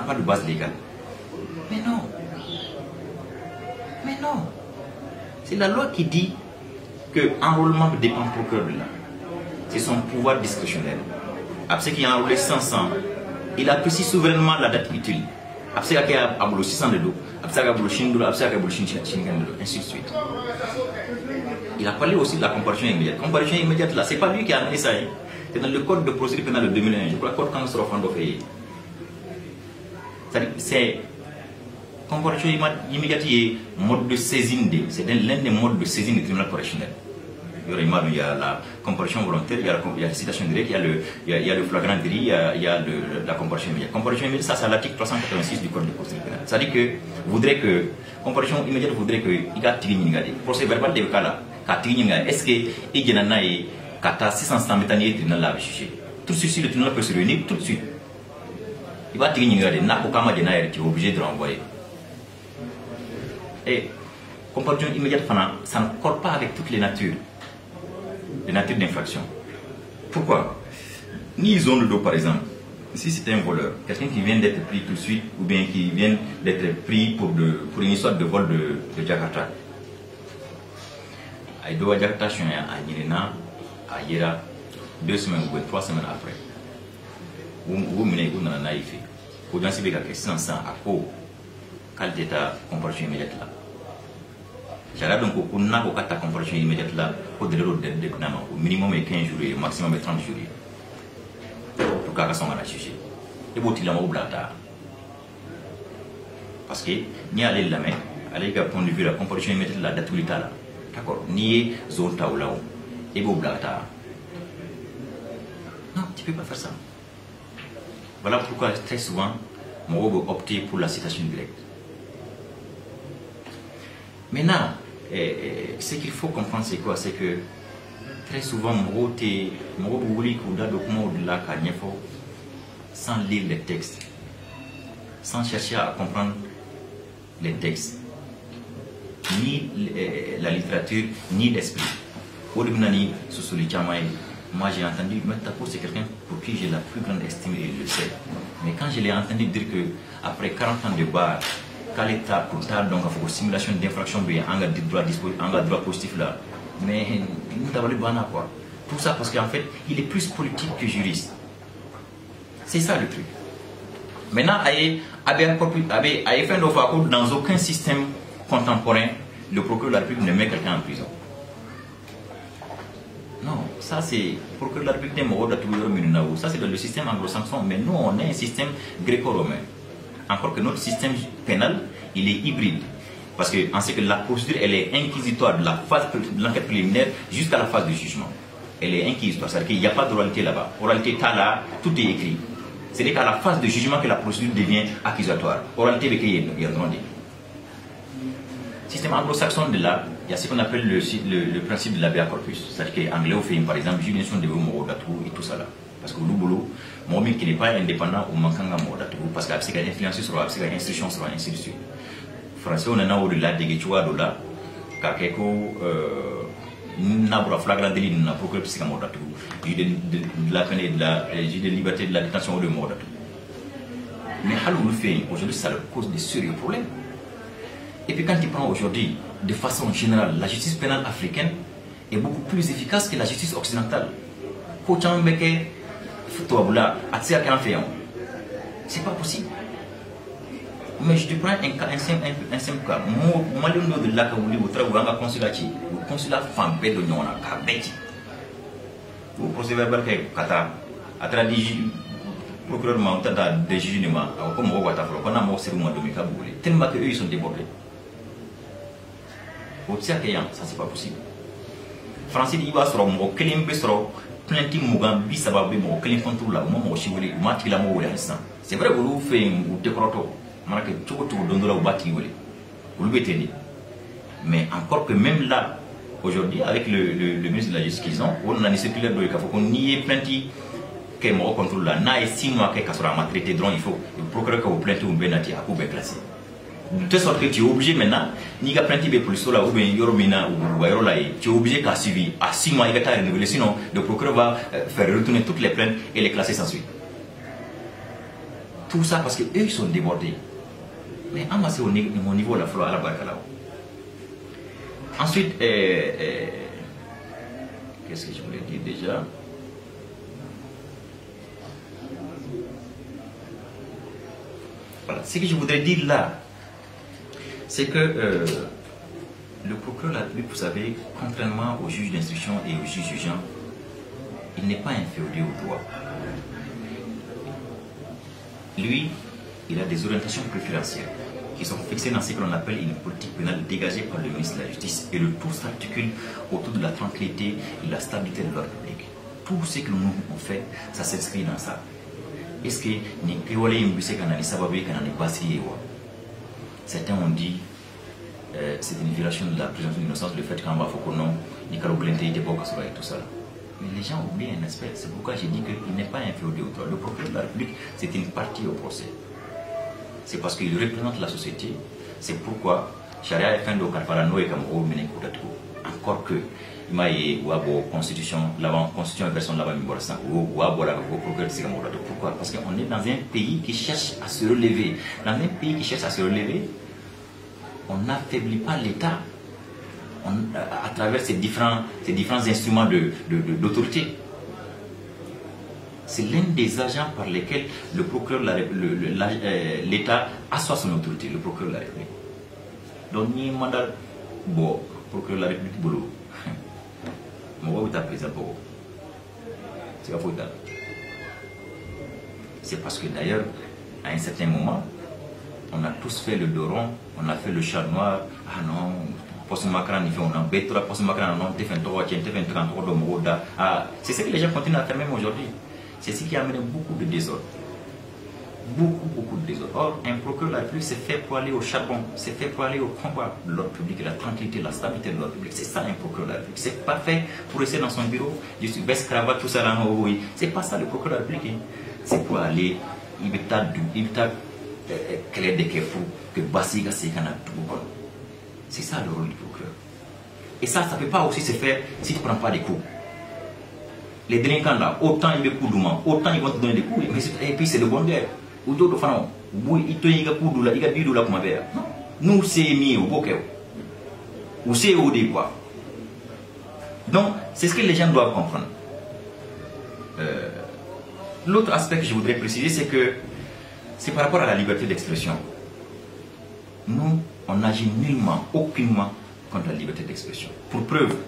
pas de base légale. Mais non. Mais non. C'est la loi qui dit que l'enrôlement dépend du procureur de là. C'est son pouvoir discrétionnaire. Après qu'il a enrôlé 500, il apprécie souverainement la date utile. Après qu'il a enrôlé 600 de dos, après qu'il a enrôlé 500 de dos, après qu'il a enrôlé 500 de dos, ainsi de suite. Il a parlé aussi de la comparution immédiate. Comparution immédiate là, c'est pas lui qui a amené ça. C'est dans le code de procédure pénale de 2001. Je crois que le code quand sera fait. C'est comparution immédiate et mode de saisine. C'est l'un des modes de saisine du tribunal correctionnel. Il y a la comparution volontaire, il y a la citation directe, il y a le flagrant délit, il y a la comparution immédiate. Comparution immédiate, ça c'est l'article 386 du code de procédure pénale. C'est-à-dire que voudrait que comparution immédiate voudrait que il y a tigni procès verbal de cas là, est-ce que il y en a et kata 600 métaniers tribunal là juger. Tout de suite le tribunal peut se réunir tout de suite. Il va tigni n'a aucun moyen qui est obligé de renvoyer. Et comparution immédiate ça ne colle pas avec toutes les natures d'infraction. Pourquoi? Ni zone de dos par exemple. Si c'est un voleur, quelqu'un qui vient d'être pris tout de suite, ou bien qui vient d'être pris pour une histoire de vol de Jakarta. Il doit Jakarta à Nirina, à Yera, 2 semaines ou 3 semaines après. Vous menez vous dans la naïfe. Vous dansez avec la question sans à quoi quelle ta comparution immédiate là. J'arrête donc au n'a aucun ta comparution immédiate là au délai au minimum 15 jours et au maximum 30 jours. Pour qu'à son à la juger. Et vous t'il a au blata. Parce que ni aller la main, aller à point de vue la comparution immédiate là de tout l'état là. D'accord, ni zone ta ou là et vous blata. Non, tu peux pas faire ça. Voilà pourquoi très souvent, moi je opter pour la citation directe. Maintenant, ce qu'il faut comprendre, c'est quoi? C'est que très souvent, moi je document de la sans lire les textes, sans chercher à comprendre les textes, ni la littérature, ni l'esprit. Moi j'ai entendu, Metapo c'est quelqu'un pour qui j'ai la plus grande estime et il le sait. Mais quand je l'ai entendu dire qu'après 40 ans de bar, quand l'État pour ça, donc il faut simulation d'infraction, il y a un droit positif là. Mais nous avons le bon quoi. Tout ça parce qu'en fait, il est plus politique que juriste. C'est ça le truc. Maintenant, dans aucun système contemporain, le procureur de la République ne met quelqu'un en prison. Non, ça c'est pour que la République de ça c'est dans le système anglo-saxon, mais nous on a un système gréco-romain. Encore que notre système pénal, il est hybride. Parce qu'on sait que la procédure, elle est inquisitoire de la phase de l'enquête préliminaire jusqu'à la phase de jugement. Elle est inquisitoire, c'est-à-dire qu'il n'y a pas d'oralité là-bas. Oralité, là, tout est écrit. C'est qu'à la phase de jugement que la procédure devient accusatoire. Oralité, il y a demandé. Système anglo-saxon de là, il y a ce qu'on appelle le principe de l'habeas corpus. C'est-à-dire qu'en anglais, on fait par exemple, juridiction de mort et tout ça là. Parce que le boulot, moi qui n'est pas indépendant ou manquant à mort parce qu'il y a influence sur la institution, sur ainsi de suite. Français, on en a au-delà de Guéchoua, de là, car quelque n'a pas flagrant délit, n'a pas que c'est mort j'ai de la peine de la liberté de la détention de mort. Mais Halou le fait, aujourd'hui, ça cause de sérieux problèmes. Et puis quand tu prends aujourd'hui, de façon générale, la justice pénale africaine est beaucoup plus efficace que la justice occidentale. C'est pas possible. Mais je te prends un simple cas. Moi, le nom de la consulat, le consulat femme de Nyona, Kabeti. Vous procédez à Kata, à travers procureur de jugement, comme on voit, on a mort sur le mois de Mikaboulé, tellement qu'eux ils sont débordés. Ça c'est pas possible. Français il va sur mon kelim besro plenty mugan bisababe mo kelim contrôle là mo chiwoli mati la mo wala instant. C'est vrai que vous faites ou décroto, marque tout dondola ou bati woli. Vous le bétez. Mais encore que même là aujourd'hui avec le ministre de la Justice qu'ils ont, on a une circulaire de il faut qu'on y ait plenty que mo contrôle là na et 6 mois que kasura ma traité drone il faut le procureur que vous plaintez ou benati à coup bien classé. De telle sorte que tu es obligé maintenant, ni qu'à plainte de police là ou bien Yoromina ou Ayola, tu es obligé qu'à suivre à 6 mois il va être renouvelé, sinon le procureur va faire retourner toutes les plaintes et les classer sans suite. Tout ça parce qu'eux, ils sont débordés. Mais c'est au niveau de la flore à la barcala. Ensuite, qu'est-ce que je voulais dire déjà? Voilà, ce que je voudrais dire là, c'est que le procureur de la République, vous savez, contrairement au juge d'instruction et au juge jugeant, il n'est pas inféodé au droit. Lui, il a des orientations préférentielles qui sont fixées dans ce que l'on appelle une politique pénale dégagée par le ministre de la Justice. Et le tout s'articule autour de la tranquillité et de la stabilité de l'ordre public. Tout ce que nous on fait, ça s'inscrit dans ça. Est-ce que certains ont dit c'est une violation de la présomption d'innocence, le fait qu'en bas, il faut qu'on ait et tout ça. Mais les gens oublient un aspect. C'est pourquoi j'ai dit qu'il n'est pas inféodé au droit. Le procureur de la République, c'est une partie au procès. C'est parce qu'il représente la société. C'est pourquoi Sharia est fin de Karparano et Kamoro encore que il m'a dit constitution version là-bas pourquoi? Parce qu'on est dans un pays qui cherche à se relever. Dans un pays qui cherche à se relever, on n'affaiblit pas l'État à travers ces différents instruments d'autorité. C'est l'un des agents par lesquels le procureur l'État assoit son autorité, le procureur de la République. Donc, il y a un mandat, bon, procureur de la République, boulot. C'est parce que d'ailleurs, à un certain moment, on a tous fait le dos rond, on a fait le chat noir. Ah non, c'est ce que les gens continuent à faire même aujourd'hui. C'est ce qui a amené beaucoup de désordre. Beaucoup de désordre. Or, un procureur de la République, c'est fait pour aller au charbon, c'est fait pour aller au combat de l'ordre public, la tranquillité, la stabilité de l'ordre public. C'est ça un procureur de la République. C'est pas fait pour rester dans son bureau, je suis veste, cravate, tout ça là. C'est pas ça le procureur de la République. C'est pour aller, il t'a clair de que Bassiga c'est qu'on a tout bon. C'est ça le rôle du procureur. Et ça ne peut pas aussi se faire si tu ne prends pas des coups. Les délinquants là, autant ils me coupent doucement, autant ils vont te donner des coups, et puis c'est le bon guerre. Ou d'autres fans, ils te disent que ils ont la comme non. Nous c'est mis au bokeh. Ou c'est au départ. Donc, c'est ce que les gens doivent comprendre. L'autre aspect que je voudrais préciser, c'est que c'est par rapport à la liberté d'expression. Nous, on n'agit nullement, aucunement contre la liberté d'expression. Pour preuve,